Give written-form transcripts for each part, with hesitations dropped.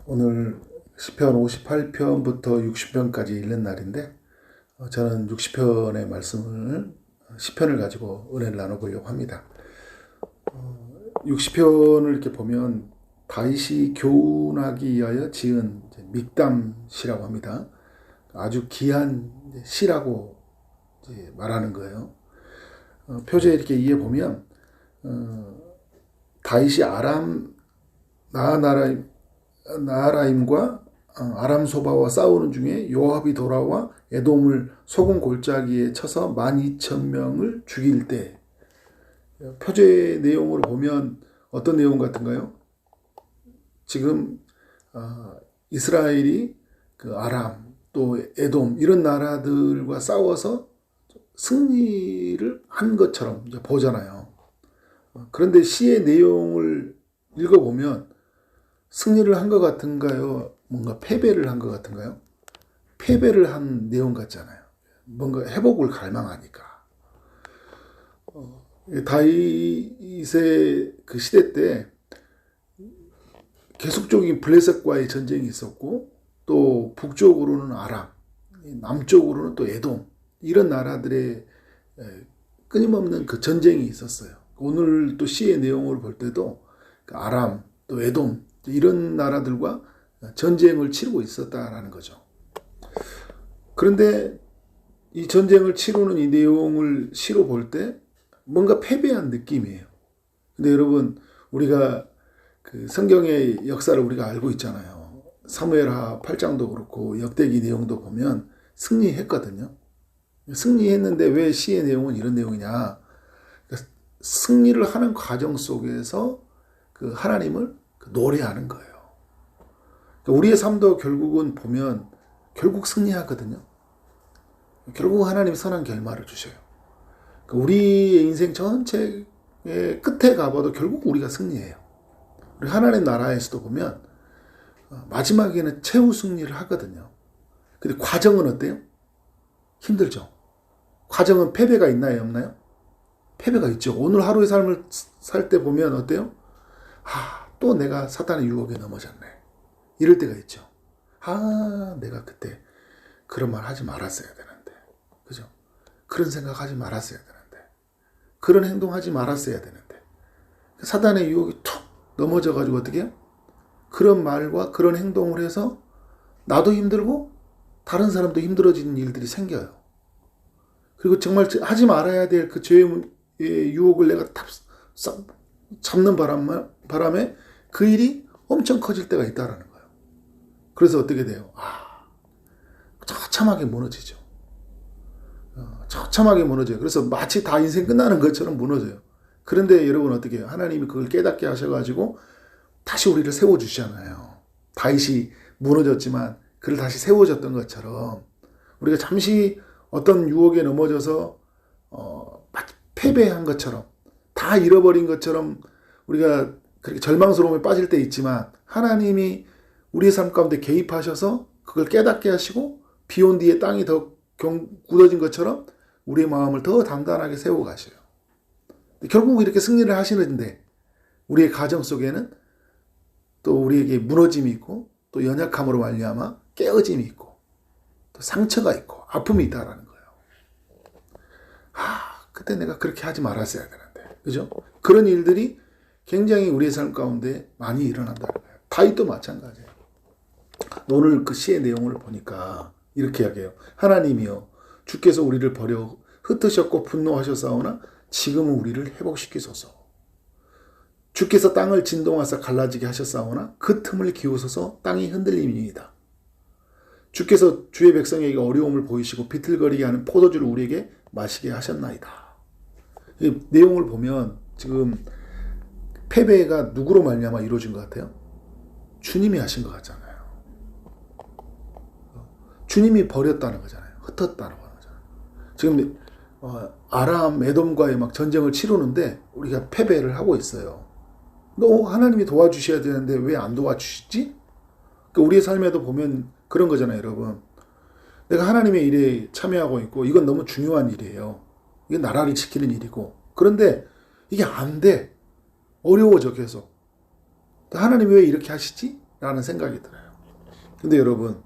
오늘 시편 58편부터 60편까지 읽는 날인데 저는 60편의 말씀을 시편을 가지고 은혜를 나눠보려고 합니다. 60편을 이렇게 보면 다윗이 교훈하기 위하여 지은 믹담시라고 합니다. 아주 귀한 시라고 말하는 거예요. 표제에 이렇게 이해 보면 다윗이 나하라임과 아람 소바와 싸우는 중에 요압이 돌아와 에돔을 소금 골짜기에 쳐서 12,000명을 죽일 때, 표제 내용으로 보면 어떤 내용 같은가요? 지금 이스라엘이 그 아람 또 에돔 이런 나라들과 싸워서 승리를 한 것처럼 이제 보잖아요. 그런데 시의 내용을 읽어보면 승리를 한 것 같은가요? 뭔가 패배를 한 것 같은가요? 패배를 한 내용 같잖아요. 뭔가 회복을 갈망하니까. 다윗의 그 시대 때 계속적인 블레셋과의 전쟁이 있었고, 또 북쪽으로는 아람, 남쪽으로는 또 에돔, 이런 나라들의 끊임없는 그 전쟁이 있었어요. 오늘 또 시의 내용을 볼 때도 아람, 또 에돔, 이런 나라들과 전쟁을 치르고 있었다라는 거죠. 그런데 이 전쟁을 치르는 이 내용을 시로 볼 때 뭔가 패배한 느낌이에요. 근데 여러분, 우리가 그 성경의 역사를 우리가 알고 있잖아요. 사무엘하 8장도 그렇고 역대기 내용도 보면 승리했거든요. 승리했는데 왜 시의 내용은 이런 내용이냐? 그러니까 승리를 하는 과정 속에서 그 하나님을 노래하는 거예요. 그러니까 우리의 삶도 결국은 보면 결국 승리하거든요. 결국 하나님 선한 결말을 주셔요. 그러니까 우리의 인생 전체의 끝에 가봐도 결국 우리가 승리해요. 우리 하나님 나라에서도 보면 마지막에는 최후 승리를 하거든요. 근데 과정은 어때요? 힘들죠. 과정은 패배가 있나요, 없나요? 패배가 있죠. 오늘 하루의 삶을 살 때 보면 어때요? 또 내가 사탄의 유혹에 넘어졌네. 이럴 때가 있죠. 내가 그때 그런 말 하지 말았어야 되는데. 그죠? 그런 생각 하지 말았어야 되는데. 그런 행동 하지 말았어야 되는데. 사탄의 유혹이 툭 넘어져가지고 어떻게 해요? 그런 말과 그런 행동을 해서 나도 힘들고 다른 사람도 힘들어지는 일들이 생겨요. 그리고 정말 하지 말아야 될 그 죄의 유혹을 내가 잡는 바람에 그 일이 엄청 커질 때가 있다라는 거예요. 그래서 어떻게 돼요? 처참하게 무너지죠. 처참하게 무너져요. 그래서 마치 다 인생 끝나는 것처럼 무너져요. 그런데 여러분 어떻게 해요? 하나님이 그걸 깨닫게 하셔가지고 다시 우리를 세워주시잖아요. 다윗이 무너졌지만 그를 다시 세워줬던 것처럼 우리가 잠시 어떤 유혹에 넘어져서 패배한 것처럼 다 잃어버린 것처럼 우리가 그렇게 절망스러움에 빠질 때 있지만 하나님이 우리의 삶 가운데 개입하셔서 그걸 깨닫게 하시고 비온 뒤에 땅이 더 굳어진 것처럼 우리의 마음을 더 단단하게 세워가셔요. 결국 이렇게 승리를 하시는데 우리의 가정 속에는 또 우리에게 무너짐이 있고 또 연약함으로 말미암아 깨어짐이 있고 또 상처가 있고 아픔이 있다라는 거예요. 그때 내가 그렇게 하지 말았어야 되는데, 그죠? 그런 일들이 굉장히 우리의 삶 가운데 많이 일어난다는 거예요. 다윗도 마찬가지예요. 오늘 그 시의 내용을 보니까 이렇게 이야기해요. 하나님이여, 주께서 우리를 버려 흩으셨고 분노하셨사오나 지금은 우리를 회복시키소서. 주께서 땅을 진동하사 갈라지게 하셨사오나 그 틈을 기우소서 땅이 흔들림이니이다. 주께서 주의 백성에게 어려움을 보이시고 비틀거리게 하는 포도주를 우리에게 마시게 하셨나이다. 이 내용을 보면 지금 패배가 누구로 말미암아 이루어진 것 같아요? 주님이 하신 것 같잖아요. 주님이 버렸다는 거잖아요. 흩었다는 거잖아요. 지금 아람, 에돔과의 막 전쟁을 치르는데 우리가 패배를 하고 있어요. 하나님이 도와주셔야 되는데 왜 안 도와주시지? 그러니까 우리의 삶에도 보면 그런 거잖아요, 여러분. 내가 하나님의 일에 참여하고 있고 이건 너무 중요한 일이에요. 이게 나라를 지키는 일이고. 그런데 이게 안 돼. 어려워져 계속. 하나님이 왜 이렇게 하시지? 라는 생각이 들어요. 근데 여러분,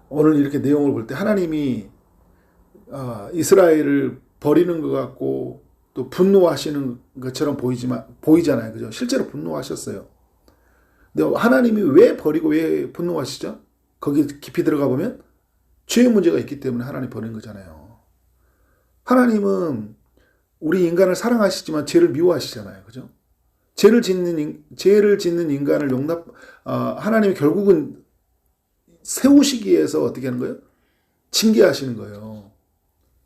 오늘 이렇게 내용을 볼 때 하나님이 이스라엘을 버리는 것 같고 또 분노하시는 것처럼 보이잖아요. 그죠? 실제로 분노하셨어요. 근데 하나님이 왜 버리고 왜 분노하시죠? 거기 깊이 들어가 보면 죄의 문제가 있기 때문에 하나님 버리는 거잖아요. 하나님은 우리 인간을 사랑하시지만 죄를 미워하시잖아요. 그죠? 죄를 짓는 인간을 하나님이 결국은 세우시기 위해서 어떻게 하는 거예요? 징계하시는 거예요.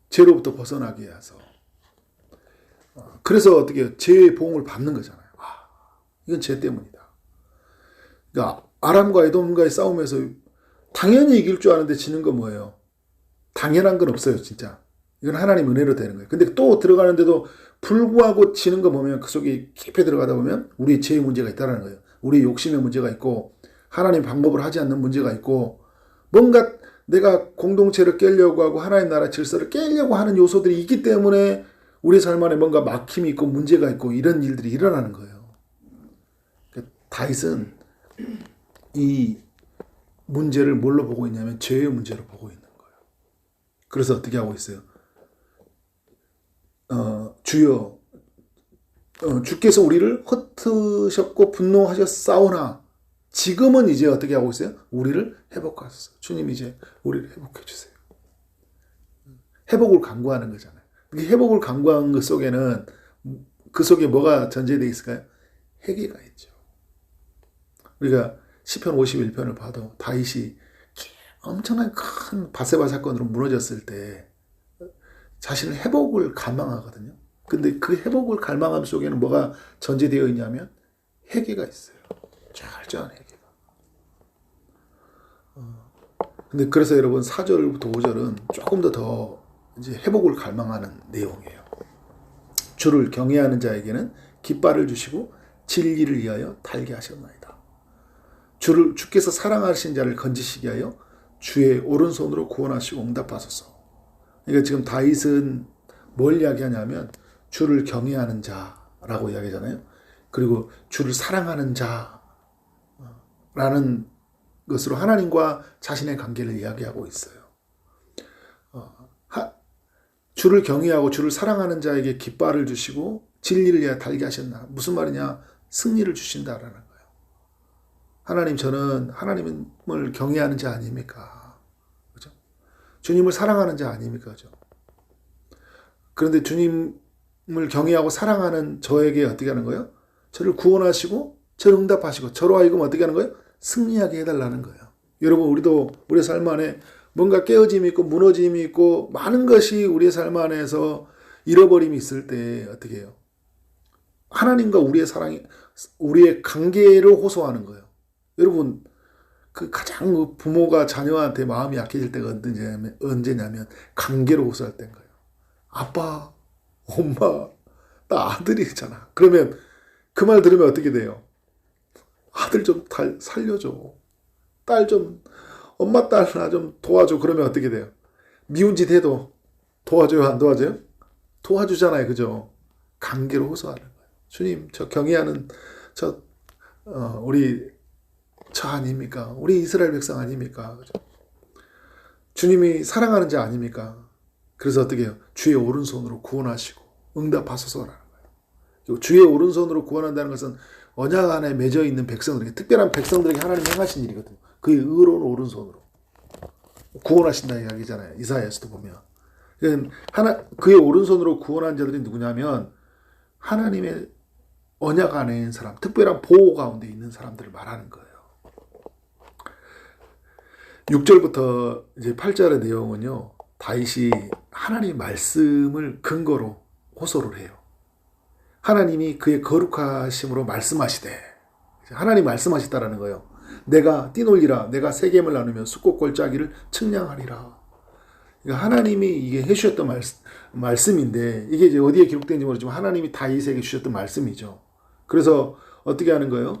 죄로부터 벗어나게 해서. 그래서 어떻게 죄의 보응을 받는 거잖아요. 이건 죄 때문이다. 그러니까 아람과 에돔과의 싸움에서 당연히 이길 줄 아는데 지는 건 뭐예요? 당연한 건 없어요, 진짜. 이건 하나님 은혜로 되는 거예요. 근데 또 들어가는데도 불구하고 지는 거 보면 그 속에 깊이 들어가다 보면 우리 죄의 문제가 있다는 거예요. 우리 욕심의 문제가 있고 하나님 방법을 하지 않는 문제가 있고 뭔가 내가 공동체를 깨려고 하고 하나님 나라 질서를 깨려고 하는 요소들이 있기 때문에 우리 삶 안에 뭔가 막힘이 있고 문제가 있고 이런 일들이 일어나는 거예요. 그러니까 다윗은 이 문제를 뭘로 보고 있냐면 죄의 문제로 보고 있는 거예요. 그래서 어떻게 하고 있어요? 주여 주께서 우리를 흩으셨고 분노하셨사오나 지금은 이제 어떻게 하고 있어요? 우리를 회복하소서. 주님 이제 우리를 회복해 주세요. 회복을 간구하는 거잖아요. 이 회복을 간구하는 것 속에는 그 속에 뭐가 전제되어 있을까요? 회개가 있죠. 우리가 시편 51편을 봐도 다윗이 엄청난 큰 바세바 사건으로 무너졌을 때 자신의 회복을 갈망하거든요. 근데 그 회복을 갈망함 속에는 뭐가 전제되어 있냐면 회개가 있어요. 철저한 회개가. 근데 그래서 여러분 4절부터 5절은 조금 더 이제 회복을 갈망하는 내용이에요. 주를 경외하는 자에게는 깃발을 주시고 진리를 위하여 달게 하셨나이다. 주께서 사랑하신 자를 건지시게 하여 주의 오른손으로 구원하시고 응답하소서. 그러니까 지금 다윗은 뭘 이야기하냐면 주를 경외하는 자라고 이야기하잖아요. 그리고 주를 사랑하는 자라는 것으로 하나님과 자신의 관계를 이야기하고 있어요. 주를 경외하고 주를 사랑하는 자에게 깃발을 주시고 진리를 위하여 달게 하셨나. 무슨 말이냐? 승리를 주신다라는 거예요. 하나님, 저는 하나님을 경외하는 자 아닙니까? 그죠? 주님을 사랑하는 자 아닙니까? 그죠? 그런데 주님을 경외하고 사랑하는 저에게 어떻게 하는 거예요? 저를 구원하시고 저를 응답하시고 저로 하여금 어떻게 하는 거예요? 승리하게 해달라는 거예요. 여러분, 우리도 우리 삶 안에 뭔가 깨어짐이 있고 무너짐이 있고 많은 것이 우리의 삶 안에서 잃어버림이 있을 때 어떻게 해요? 하나님과 우리의 사랑이, 우리의 관계를 호소하는 거예요. 여러분, 그 가장 부모가 자녀한테 마음이 약해질 때가 언제냐면 관계로 호소할 때인 거예요. 아빠, 엄마, 나 아들이잖아. 그러면 그 말 들으면 어떻게 돼요? 아들 좀 살려줘. 딸 좀, 엄마 딸 나 좀 도와줘. 그러면 어떻게 돼요? 미운 짓 해도 도와줘요? 안 도와줘요? 도와주잖아요. 그죠? 관계로 호소하는 거예요. 주님, 저 경외하는 우리 저 아닙니까? 우리 이스라엘 백성 아닙니까? 그죠? 주님이 사랑하는 자 아닙니까? 그래서 어떻게 해요? 주의 오른손으로 구원하시고 응답하소서라는 거예요. 주의 오른손으로 구원한다는 것은 언약 안에 맺어 있는 백성들에게, 특별한 백성들에게 하나님 행하신 일이거든요. 그의 의로운 오른손으로 구원하신다 이야기잖아요. 이사야서도 보면. 그의 오른손으로 구원한 자들이 누구냐면 하나님의 언약 안에 있는 사람, 특별한 보호 가운데 있는 사람들을 말하는 거예요. 6절부터 이제 8절의 내용은요, 다윗이 하나님의 말씀을 근거로 호소를 해요. 하나님이 그의 거룩하심으로 말씀하시되, 하나님 말씀하시다라는 거예요. 내가 뛰놀리라, 내가 세겜을 나누며 숫꽃 골짜기를 측량하리라. 그러니까 하나님이 이게 해주셨던 말씀인데, 이게 이제 어디에 기록된지 모르지만 하나님이 다윗에게 주셨던 말씀이죠. 그래서 어떻게 하는 거예요?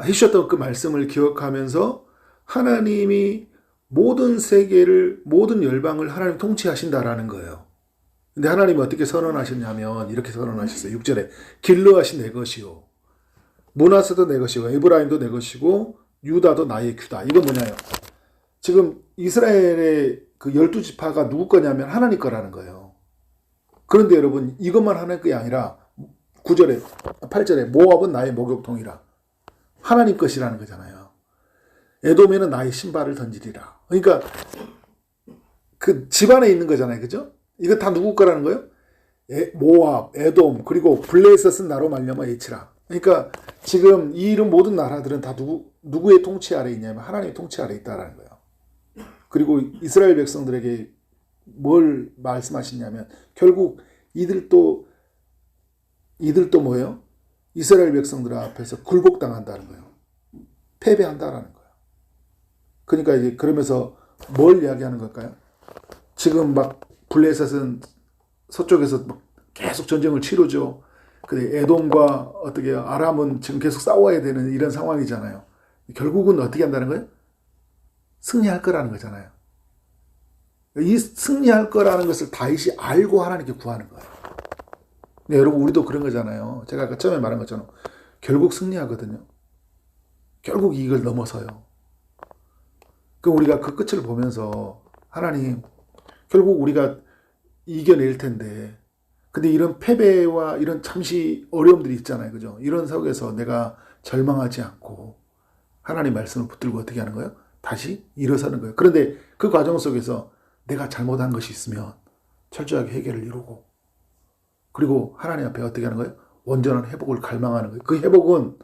해주셨던 그 말씀을 기억하면서 하나님이 모든 세계를, 모든 열방을 하나님 통치하신다라는 거예요. 근데 하나님이 어떻게 선언하셨냐면 이렇게 선언하셨어요. 6절에 길러하신 내 것이요 므낫세도 내 것이고 에브라임도 내 것이고 유다도 나의 규다. 이건 뭐냐요? 지금 이스라엘의 그 12지파가 누구 거냐면 하나님 거라는 거예요. 그런데 여러분 이것만 하나님 것이 아니라 9절에 8절에 모압은 나의 목욕통이라. 하나님 것이라는 거잖아요. 에돔에는 나의 신발을 던지리라. 그러니까 그 집안에 있는 거잖아요. 그죠? 이거 다 누구 거라는 거예요? 모압, 에돔, 그리고 블레셋은 나로 말미암아 H라. 그러니까 지금 이 이름 모든 나라들은 다 누구의 통치 아래에 있냐면 하나님의 통치 아래에 있다라는 거예요. 그리고 이스라엘 백성들에게 뭘 말씀하시냐면 결국 이들도 뭐예요? 이스라엘 백성들 앞에서 굴복당한다는 거예요. 패배한다라는 거예요. 그러니까 이제 그러면서 뭘 이야기하는 걸까요? 지금 막 블레셋은 서쪽에서 막 계속 전쟁을 치르죠. 근데 에돔과 어떻게 아람은 지금 계속 싸워야 되는 이런 상황이잖아요. 결국은 어떻게 한다는 거예요? 승리할 거라는 거잖아요. 이 승리할 거라는 것을 다윗이 알고 하나님께 구하는 거예요. 근데 여러분 우리도 그런 거잖아요. 제가 아까 처음에 말한 것처럼 결국 승리하거든요. 결국 이걸 넘어서요. 그럼 우리가 그 끝을 보면서 하나님 결국 우리가 이겨낼 텐데 근데 이런 패배와 이런 잠시 어려움들이 있잖아요. 그죠? 이런 속에서 내가 절망하지 않고 하나님 말씀을 붙들고 어떻게 하는 거예요? 다시 일어서는 거예요. 그런데 그 과정 속에서 내가 잘못한 것이 있으면 철저하게 해결을 이루고 그리고 하나님 앞에 어떻게 하는 거예요? 온전한 회복을 갈망하는 거예요. 그 회복은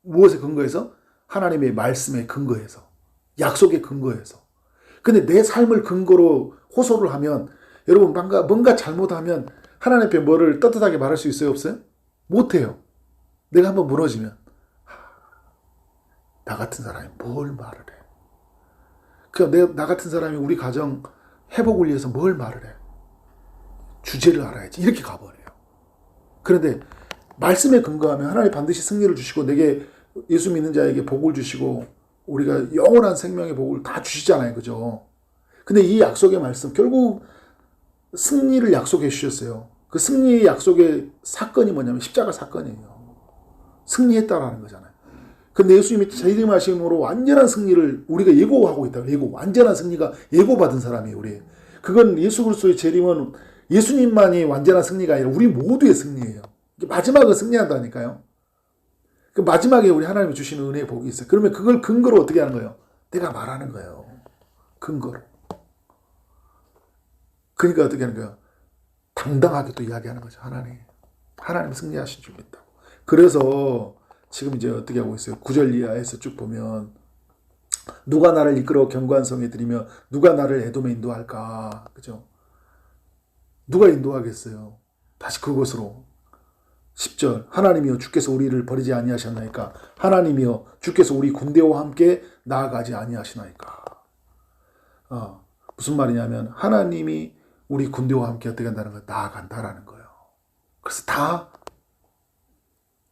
무엇에 근거해서? 하나님의 말씀에 근거해서 약속에 근거해서. 근데 내 삶을 근거로 호소를 하면 여러분 뭔가 잘못하면 하나님 앞에 뭐를 떳떳하게 말할 수 있어요? 없어요? 못해요. 내가 한번 무너지면 나 같은 사람이 뭘 말을 해? 그러니까 나 같은 사람이 우리 가정 회복을 위해서 뭘 말을 해? 주제를 알아야지. 이렇게 가버려요. 그런데 말씀에 근거하면 하나님 반드시 승리를 주시고 내게 예수 믿는 자에게 복을 주시고 우리가 영원한 생명의 복을 다 주시잖아요. 그죠? 근데 이 약속의 말씀 결국 승리를 약속해 주셨어요. 그 승리의 약속의 사건이 뭐냐면 십자가 사건이에요. 승리했다라는 거잖아요. 근데 예수님이 재림하심으로 완전한 승리를 우리가 예고하고 있다. 완전한 승리가 예고받은 사람이에요. 우리. 그건 예수 그리스도의 재림은 예수님만이 완전한 승리가 아니라 우리 모두의 승리예요. 마지막은 승리한다니까요. 그 마지막에 우리 하나님이 주시는 은혜의 복이 있어요. 그러면 그걸 근거로 어떻게 하는 거예요? 내가 말하는 거예요. 근거로. 그러니까 어떻게 하는 거예요? 당당하게 또 이야기하는 거죠. 하나님 승리하신 줄 믿다고. 그래서 지금 이제 어떻게 하고 있어요? 9절 이하에서 쭉 보면 누가 나를 이끌어 견고한 성에 들이며 누가 나를 에돔에 인도할까? 그죠? 누가 인도하겠어요? 다시 그곳으로. 10절 하나님이여 주께서 우리를 버리지 아니하셨나이까? 하나님이여 주께서 우리 군대와 함께 나아가지 아니하시나이까? 무슨 말이냐면 하나님이 우리 군대와 함께 어떻게 한다는 거예요? 나아간다라는 거예요. 그래서 다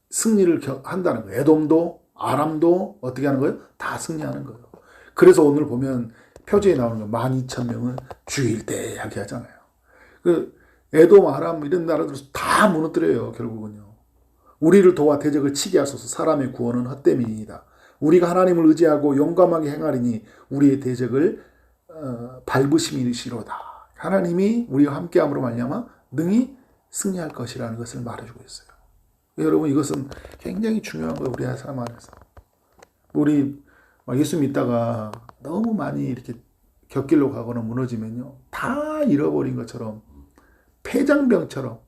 승리를 한다는 거예요. 에돔도 아람도 어떻게 하는 거예요? 다 승리하는 거예요. 그래서 오늘 보면 표지에 나오는 거 12,000명은 주일 때 이야기하잖아요. 그 에돔, 아람 이런 나라들 다 무너뜨려요. 결국은요. 우리를 도와 대적을 치게 하소서. 사람의 구원은 헛됨이니이다. 우리가 하나님을 의지하고 용감하게 행하리니 우리의 대적을 밟으심이시로다. 하나님이 우리와 함께함으로 말미암아 능히 승리할 것이라는 것을 말해주고 있어요. 여러분 이것은 굉장히 중요한 거예요. 우리 삶 안에서. 우리 예수 믿다가 너무 많이 이렇게 곁길로 가거나 무너지면요. 다 잃어버린 것처럼 폐장병처럼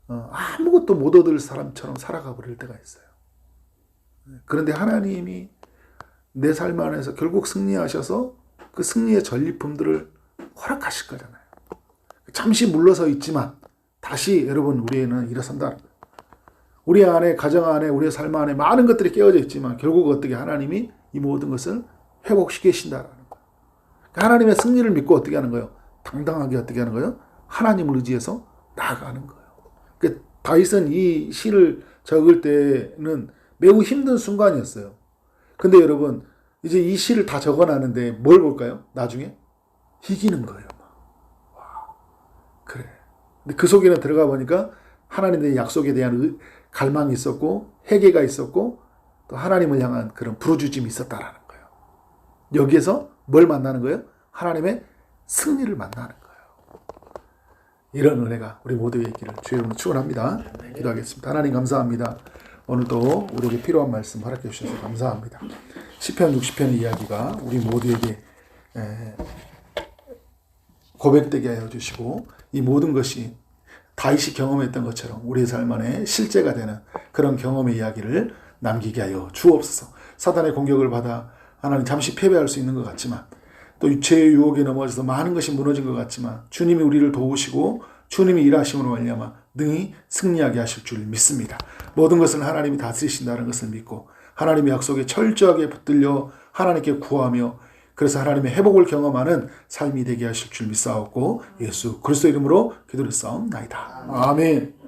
아무것도 못 얻을 사람처럼 살아가 버릴 때가 있어요. 그런데 하나님이 내 삶 안에서 결국 승리하셔서 그 승리의 전리품들을 허락하실 거잖아요. 잠시 물러서 있지만 다시 여러분 우리는 일어선다. 우리 안에 가정 안에 우리의 삶 안에 많은 것들이 깨어져 있지만 결국 어떻게 하나님이 이 모든 것을 회복시키신다라는 거예요. 하나님의 승리를 믿고 어떻게 하는 거예요? 당당하게 어떻게 하는 거예요? 하나님을 의지해서 나아가는 거예요. 그러니까 다윗은 이 시를 적을 때는 매우 힘든 순간이었어요. 근데 여러분 이제 이 시를 다 적어놨는데 뭘 볼까요? 나중에 이기는 거예요. 와, 그래. 근데 그 속에는 들어가 보니까 하나님의 약속에 대한 갈망이 있었고 회개가 있었고 또 하나님을 향한 그런 부르짖음이 있었다라는 거예요. 여기에서 뭘 만나는 거예요? 하나님의 승리를 만나는 거예요. 이런 은혜가 우리 모두에게 있기를 주의 이름으로 축원합니다. 기도하겠습니다. 하나님 감사합니다. 오늘도 우리에게 필요한 말씀 허락해 주셔서 감사합니다. 시편 60편의 이야기가 우리 모두에게 고백되게 하여 주시고 이 모든 것이 다윗이 경험했던 것처럼 우리의 삶 안에 실제가 되는 그런 경험의 이야기를 남기게 하여 주옵소서. 사단의 공격을 받아 하나님 잠시 패배할 수 있는 것 같지만 또 죄의 유혹에 넘어져서 많은 것이 무너진 것 같지만 주님이 우리를 도우시고 주님이 일하심으로 말미암아 능히 승리하게 하실 줄 믿습니다. 모든 것을 하나님이 다스리신다는 것을 믿고 하나님의 약속에 철저하게 붙들려 하나님께 구하며 그래서 하나님의 회복을 경험하는 삶이 되게 하실 줄 믿사옵고 예수 그리스도 이름으로 기도를 싸움나이다. 아멘.